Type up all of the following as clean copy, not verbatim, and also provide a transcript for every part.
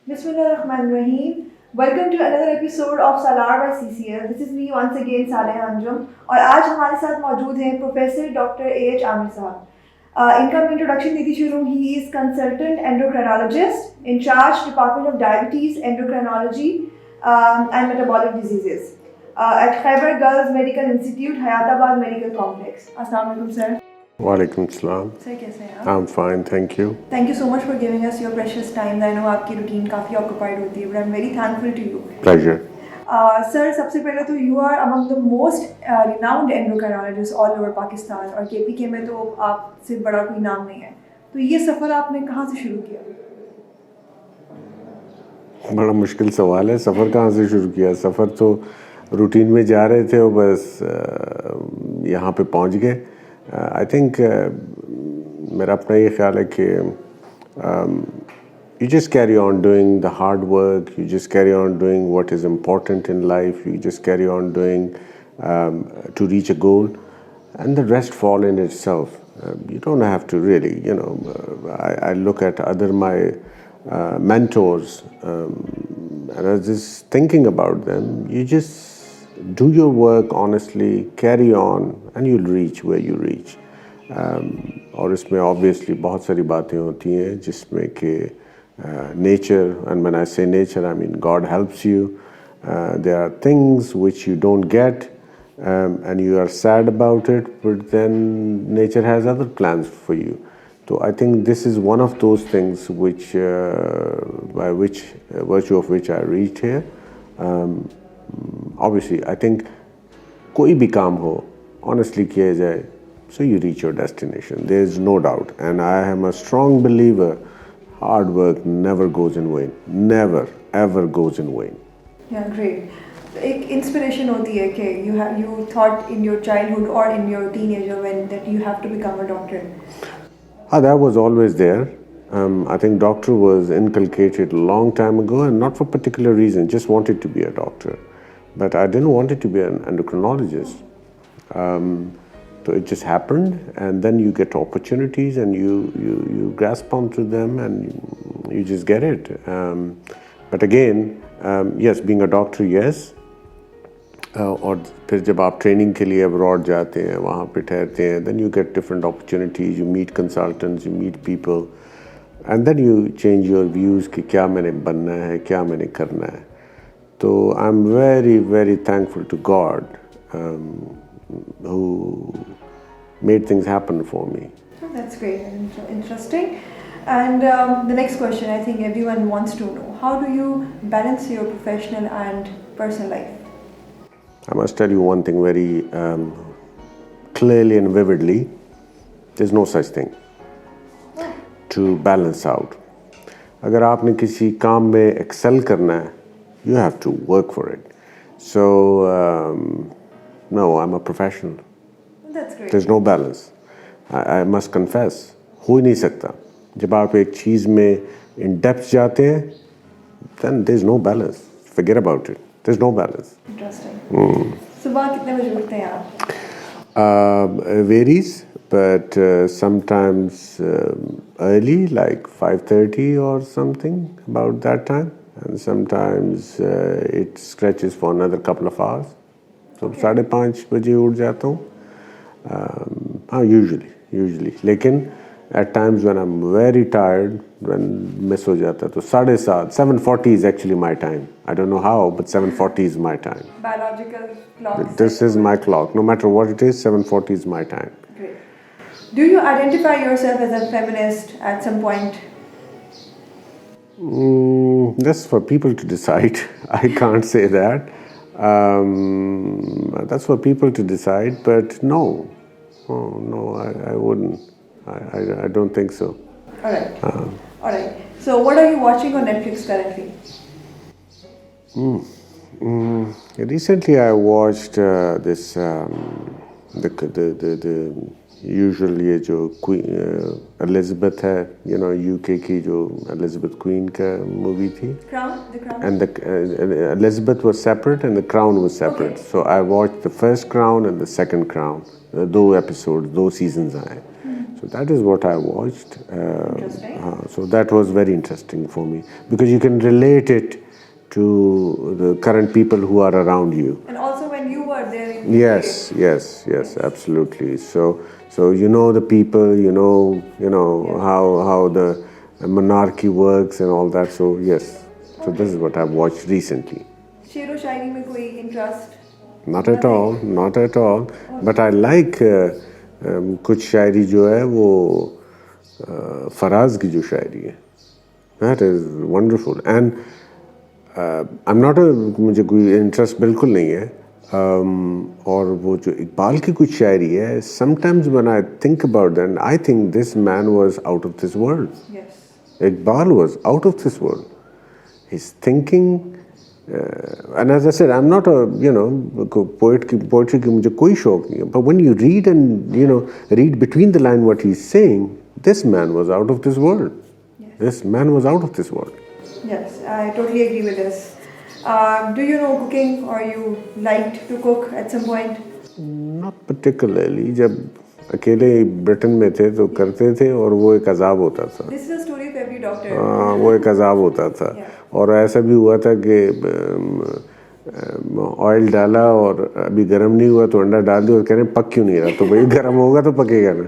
Bismillahirrahmanirrahim. Welcome to another episode of Salar by CCL. This is me once again, Saleh Anjum. और आज हमारे साथ मौजूद हैं प्रोफेसर डॉक्टर A.H. आमिर साहब. इनका मैं इंट्रोडक्शन देती शुरू. He is consultant endocrinologist, Incharge Department of Diabetes, Endocrinology and Metabolic Diseases at Khyber Girls Medical Institute, Hayatabad Medical Complex. Assalamu alaikum, sir. Walaikum salam. Sir, कैसे हैं आप? I'm fine, thank you. Thank you so much for giving us your precious time. I know आपकी routine काफ़ी occupied होती है, but I'm very thankful to you. Pleasure. Sir, सबसे पहले तो you are among the most renowned endocrinologists all over Pakistan और KPK में तो आपसे बड़ा कोई नाम नहीं है. तो ये सफ़र आपने कहाँ से शुरू किया? बड़ा मुश्किल सवाल है. सफ़र कहाँ से शुरू किया? सफ़र तो रूटीन में जा रहे थे और बस यहाँ पे पहुँच गए. आई थिंक मेरा अपना ये ख्याल है कि you just carry on doing the hard work, you just carry on doing what is important in life, you just carry on doing to reach a goal, and the rest fall in itself. You don't have to really, I look at my mentors and I was just thinking about them. You just do your work honestly, carry on, and you'll reach where you reach. और इसमें obviously बहुत सारी बातें होती हैं जिसमें कि nature, and when I say nature, I mean God helps you. There are things which you don't get and you are sad about it, but then nature has other plans for you. So I think this is one of those things which by which virtue of which I reached here. Obviously, I think कोई भी काम हो honestly किया जाए, so you reach your destination. There is no doubt, and I am a strong believer. Hard work never goes in vain. Never ever goes in vain. Yeah, great. एक inspiration होती है कि you thought in your childhood or in your teenager when that you have to become a doctor. That was always there. I think doctor was inculcated a long time ago, and not for particular reason. Just wanted to be a doctor, but I didn't want it to be an endocrinologist. So it just happened, and then you get opportunities, and you grasp onto them, and you just get it. But again, yes, being a doctor, yes. और फिर जब आप training के लिए abroad जाते हैं, वहाँ पे ठहरते हैं, then you get different opportunities, you meet consultants, you meet people, and then you change your views कि क्या मैंने बनना है, क्या मैंने करना है. तो I'm very, very thankful to God who made things happen for me. Oh, that's great and interesting. And the next question, I think everyone wants to know, how do you balance your professional and personal life? I must tell you one thing very clearly and vividly. There's no such thing to balance out. अगर आपने किसी काम में excel करना है, you have to work for it. So, no, I'm a professional. That's great. There's no balance. I must confess, हो ही नहीं सकता. जब आप एक चीज़ में in depth जाते हैं, then there's no balance. Forget about it. There's no balance. Interesting. सुबह कितने बजे उठते हैं आप? Varies, but sometimes early, like 5:30 or something, about that time, and sometimes it stretches for another couple of hours. So 5:30 बजे उठ जाता हूँ. Usually. लेकिन at times when I'm very tired, when miss हो जाता है, तो 7:30, 7:40 is actually my time. I don't know how, but 7:40 is my time. Biological clock. This is my clock. No matter what it is, 7:40 is my time. Great. Do you identify yourself as a feminist at some point? That's for people to decide. I can't say that. That's for people to decide, but no, I wouldn't. I don't think so. All right. So, what are you watching on Netflix currently? Recently, I watched this the usual ये जो Elizabeth है, UK की जो Elizabeth Queen का movie थी. Crown, The Crown. And the Elizabeth was separate and the Crown was separate. Okay. So I watched the first Crown and the second Crown. दो episodes, दो seasons आए. So that is what I watched. Interesting. So that was very interesting for me because you can relate it to the current people who are around you. And also when you were there in Yes, absolutely. So you know the people, you know how the monarchy works and all that. So yes, so this is what I've watched recently. शेरो शायरी में कोई interest? Not at all, not at all. But I like कुछ शायरी जो है वो फराज की जो शायरी है. That is wonderful. And I'm not a मुझे कोई इंटरेस्ट बिल्कुल नहीं है. और वो जो इकबाल की कुछ शायरी है, sometimes when I think about that, I think this man was out of this world. Yes. Iqbal was out of this world. His thinking, and as I said, I'm not a poetry की मुझे कोई शौक नहीं है. But when you read and read between the line what he's saying, this man was out of this world. Yes. This man was out of this world. Yes, I totally agree with this. Do you know cooking or you liked to cook at some point? Not particularly. जब अकेले Britain में थे तो करते थे और वो एक अजाब होता था. This is a story of every doctor. वो एक अजाब होता था. और ऐसा भी हुआ था कि ऑयल डाला और अभी गर्म नहीं हुआ तो अंडा डाल दिया और कह रहे हैं पक क्यों नहीं रहा. तो भाई गर्म होगा तो पकेगा ना.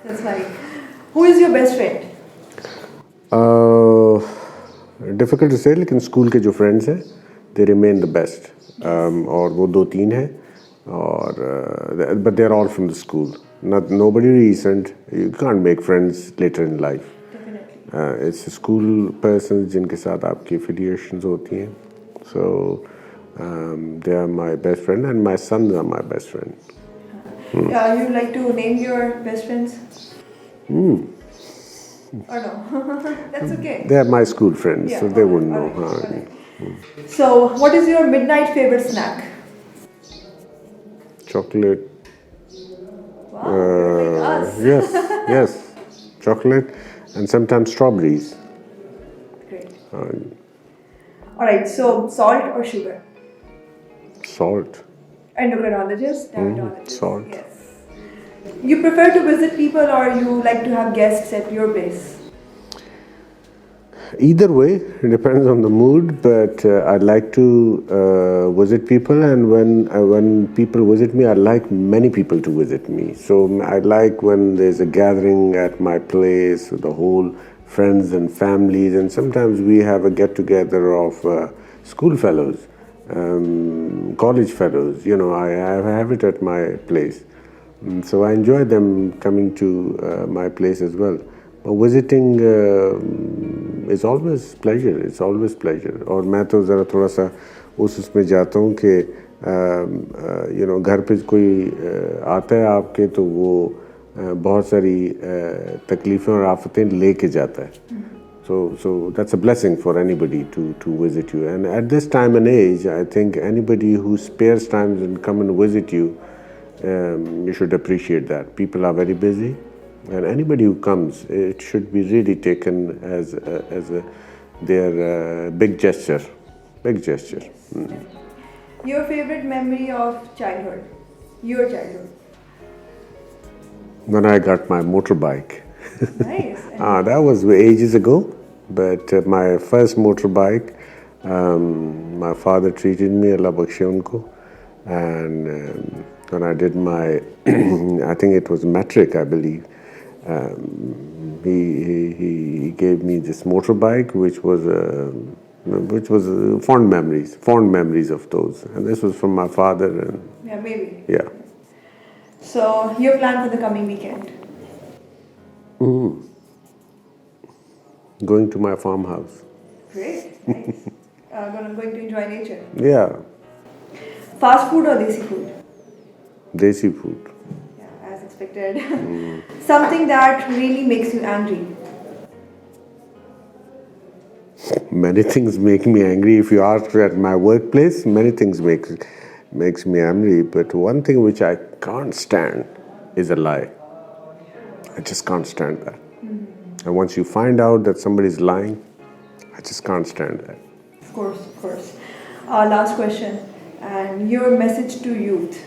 That's right. Who is your best friend? Difficult to say, लेकिन स्कूल के जो फ्रेंड्स हैं दे रिमेन द बेस्ट. और वो 2-3 हैं और but they are all from the school. Nobody recent. You can't make friends later in life. It's school person जिनके साथ आपकी एफिलिएशंस होती हैं. So they are my best friend and my sons are my best friend. You like to name your best friends? Or no? That's okay. They are my school friends, so they wouldn't know. Right. So, what is your midnight favorite snack? Chocolate. Wow, you're like us. Yes, chocolate, and sometimes strawberries. Great. All right. So, salt or sugar? Salt. Endocrinologist, dermatologist. Salt. Yes. You prefer to visit people or you like to have guests at your place? Either way, it depends on the mood, but I like to visit people, and when people visit me, I like many people to visit me. So I like when there's a gathering at my place, the whole friends and families, and sometimes we have a get-together of school fellows, college fellows. I have it at my place. So I enjoy them coming to my place as well. But visiting is always pleasure. It's always pleasure. और मैं तो ज़रा थोड़ा सा उसमें जाता हूँ कि घर पे कोई आता है आपके तो वो बहुत सारी तकलीफ़ें और आफतें लेके जाता है. So that's a blessing for anybody to visit you. And at this time and age, I think anybody who spares time and come and visit you, you should appreciate that. People are very busy, and anybody who comes, it should be really taken as their big gesture. Big gesture. Your favorite memory of childhood? Your childhood? When I got my motorbike. Nice. That was ages ago, but my first motorbike, my father treated me, Allah bakshe unko, and when I did my, I think it was matric, I believe, he gave me this motorbike, which was fond memories of those, and this was from my father. And yeah, maybe. Yeah. So your plan for the coming weekend? Going to my farmhouse. Great, nice. Going to enjoy nature. Yeah. Fast food or desi food? Desi food. Yeah, as expected. Something that really makes you angry? Many things make me angry. If you ask at my workplace, many things makes me angry. But one thing which I can't stand is a lie. I just can't stand that. And once you find out that somebody is lying, I just can't stand that. Of course. Last question. And your message to youth?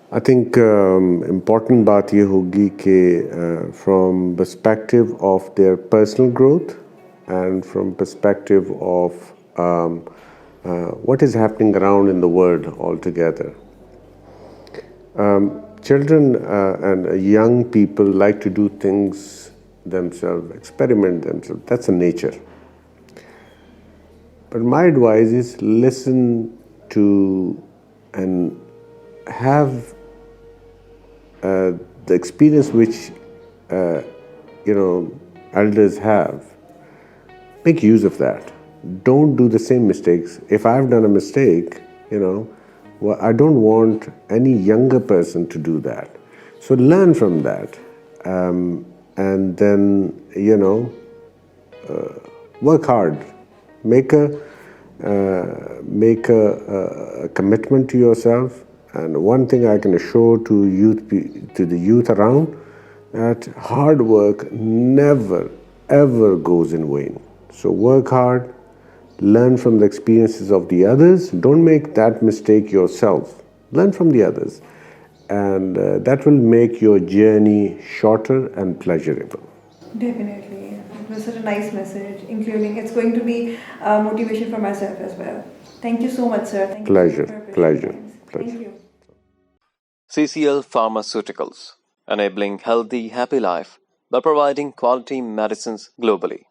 I think important बात ये होगी कि from perspective of their personal growth and from perspective of what is happening around in the world altogether. Children and young people like to do things themselves, experiment themselves. That's a nature. But my advice is listen to and have the experience which elders have. Make use of that. Don't do the same mistakes. If I've done a mistake, well, I don't want any younger person to do that. So learn from that, and then work hard. Make a commitment to yourself. And one thing I can assure to the youth around, that hard work never ever goes in vain. So work hard, learn from the experiences of the others. Don't make that mistake yourself. Learn from the others, and that will make your journey shorter and pleasurable. Definitely. It was such a nice message, including it's going to be motivation for myself as well. Thank you so much, sir. Thank you Pleasure, for your precious pleasure, times. pleasure. Thank you. CCL Pharmaceuticals, enabling healthy, happy life by providing quality medicines globally.